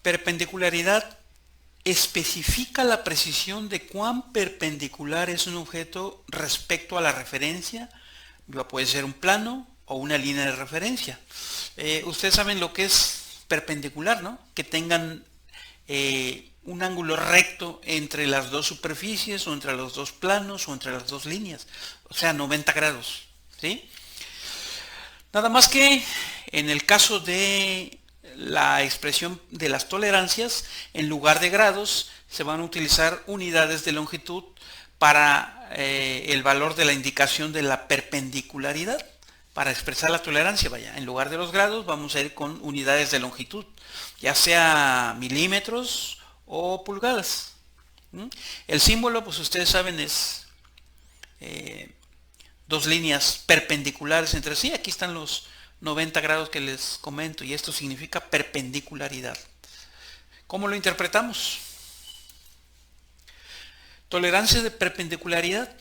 Perpendicularidad especifica la precisión de cuán perpendicular es un objeto respecto a la referencia. Puede ser un plano o una línea de referencia. Ustedes saben lo que es perpendicular, ¿no? Que tengan un ángulo recto entre las dos superficies o entre los dos planos o entre las dos líneas, o sea, 90 grados, ¿sí? Nada más que en el caso de la expresión de las tolerancias, en lugar de grados, se van a utilizar unidades de longitud para el valor de la indicación de la perpendicularidad. Para expresar la tolerancia, vaya, en lugar de los grados vamos a ir con unidades de longitud, ya sea milímetros o pulgadas. El símbolo, pues ustedes saben, es dos líneas perpendiculares entre sí. Aquí están los 90 grados que les comento y esto significa perpendicularidad. ¿Cómo lo interpretamos? Tolerancia de perpendicularidad.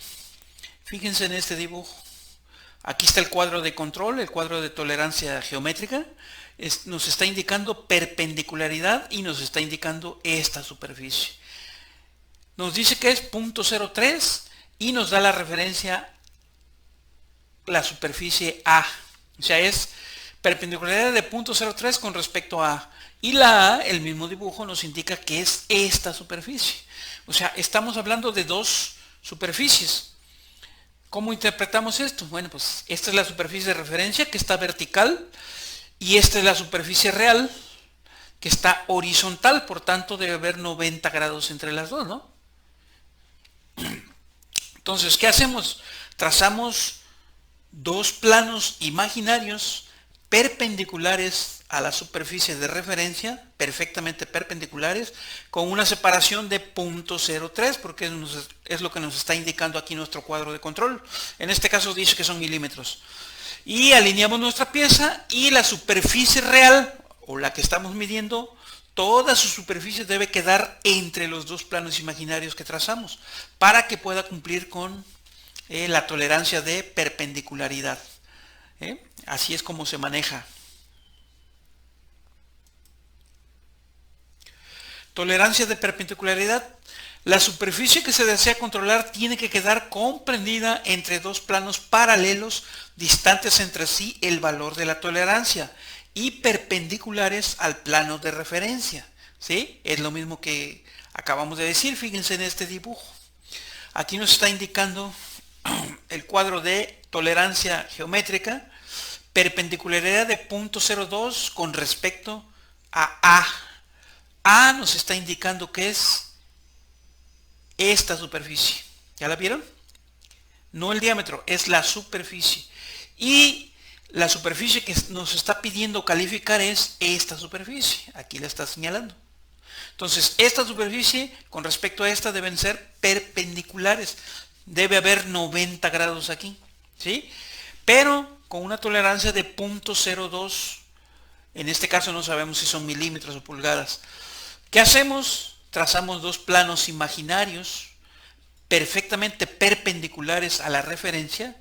Fíjense en este dibujo. Aquí está el cuadro de control, el cuadro de tolerancia geométrica. Nos está indicando perpendicularidad y nos está indicando esta superficie. Nos dice que es 0.03 y nos da la referencia la superficie A. O sea, es perpendicularidad de 0.03 con respecto a A. Y la A, el mismo dibujo, nos indica que es esta superficie. O sea, estamos hablando de dos superficies. ¿Cómo interpretamos esto? Bueno, pues esta es la superficie de referencia que está vertical y esta es la superficie real que está horizontal, por tanto debe haber 90 grados entre las dos, ¿no? Entonces, ¿qué hacemos? Trazamos dos planos imaginarios perpendiculares a la superficie de referencia, perfectamente perpendiculares, con una separación de 0.03, porque es lo que nos está indicando aquí nuestro cuadro de control. En este caso dice que son milímetros. Y alineamos nuestra pieza y la superficie real, o la que estamos midiendo, toda su superficie debe quedar entre los dos planos imaginarios que trazamos, para que pueda cumplir con la tolerancia de perpendicularidad. Así es como se maneja. Tolerancia de perpendicularidad. La superficie que se desea controlar tiene que quedar comprendida entre dos planos paralelos, distantes entre sí el valor de la tolerancia y perpendiculares al plano de referencia. ¿Sí? Es lo mismo que acabamos de decir. Fíjense en este dibujo. Aquí nos está indicando el cuadro de tolerancia geométrica, perpendicularidad de 0.02 con respecto a A. A nos está indicando que es esta superficie. ¿Ya la vieron? No el diámetro, es la superficie. Y la superficie que nos está pidiendo calificar es esta superficie. Aquí la está señalando. Entonces, esta superficie con respecto a esta deben ser perpendiculares. Debe haber 90 grados aquí, ¿sí? Pero con una tolerancia de 0.02. En este caso no sabemos si son milímetros o pulgadas. ¿Qué hacemos? Trazamos dos planos imaginarios perfectamente perpendiculares a la referencia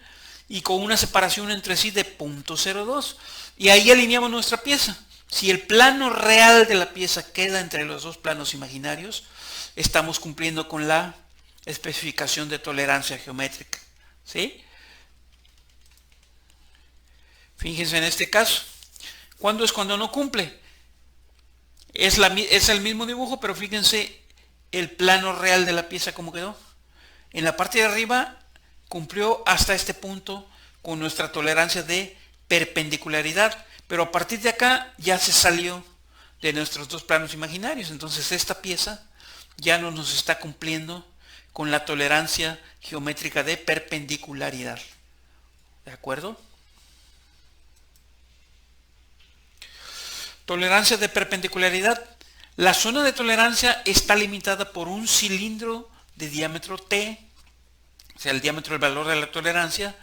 y con una separación entre sí de 0.02. Y ahí alineamos nuestra pieza. Si el plano real de la pieza queda entre los dos planos imaginarios, estamos cumpliendo con la especificación de tolerancia geométrica. ¿Sí? Fíjense en este caso. ¿Cuándo es cuando no cumple? Es el mismo dibujo, pero fíjense el plano real de la pieza como quedó. En la parte de arriba cumplió hasta este punto con nuestra tolerancia de perpendicularidad, pero a partir de acá ya se salió de nuestros dos planos imaginarios. Entonces esta pieza ya no nos está cumpliendo con la tolerancia geométrica de perpendicularidad. ¿De acuerdo? Tolerancia de perpendicularidad. La zona de tolerancia está limitada por un cilindro de diámetro T, o sea, el diámetro del valor de la tolerancia,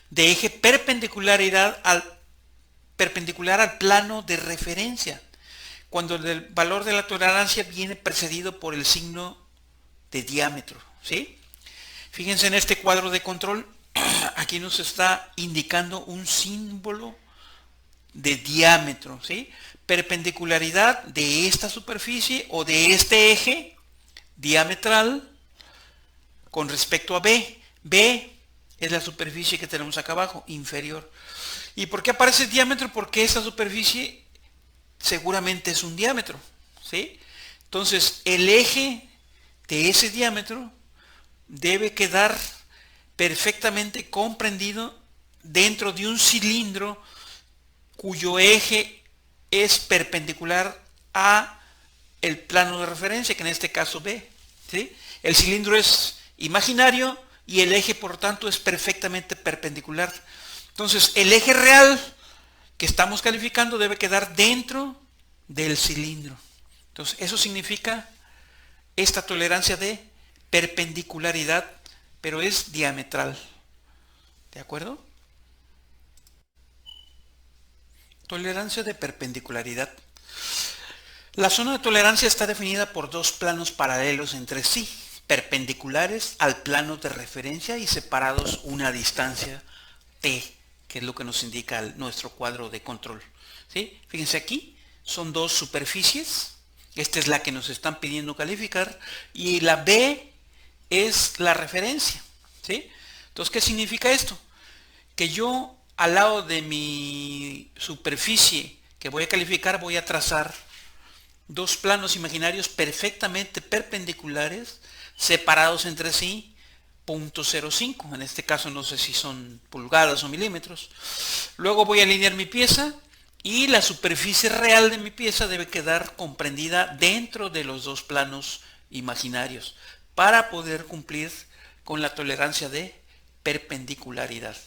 de eje perpendicular al plano de referencia, cuando el valor de la tolerancia viene precedido por el signo de diámetro. ¿Sí? Fíjense en este cuadro de control, aquí nos está indicando un símbolo de diámetro, ¿sí? perpendicularidad de esta superficie o de este eje diametral con respecto a B. B es la superficie que tenemos acá abajo, inferior. ¿Y por qué aparece diámetro? Porque esta superficie seguramente es un diámetro, ¿sí? Entonces, el eje de ese diámetro debe quedar perfectamente comprendido dentro de un cilindro cuyo eje es perpendicular a el plano de referencia, que en este caso B, ¿sí? El cilindro es imaginario y el eje, por tanto, es perfectamente perpendicular. Entonces, el eje real que estamos calificando debe quedar dentro del cilindro. Entonces, eso significa esta tolerancia de perpendicularidad, pero es diametral. ¿De acuerdo? Tolerancia de perpendicularidad. La zona de tolerancia está definida por dos planos paralelos entre sí, perpendiculares al plano de referencia y separados una distancia P, que es lo que nos indica nuestro cuadro de control. ¿Sí? Fíjense aquí, son dos superficies. Esta es la que nos están pidiendo calificar y la B es la referencia. ¿Sí? Entonces, ¿qué significa esto? Que yo al lado de mi superficie que voy a calificar voy a trazar dos planos imaginarios perfectamente perpendiculares, separados entre sí, 0.05, en este caso no sé si son pulgadas o milímetros. Luego voy a alinear mi pieza y la superficie real de mi pieza debe quedar comprendida dentro de los dos planos imaginarios para poder cumplir con la tolerancia de perpendicularidad.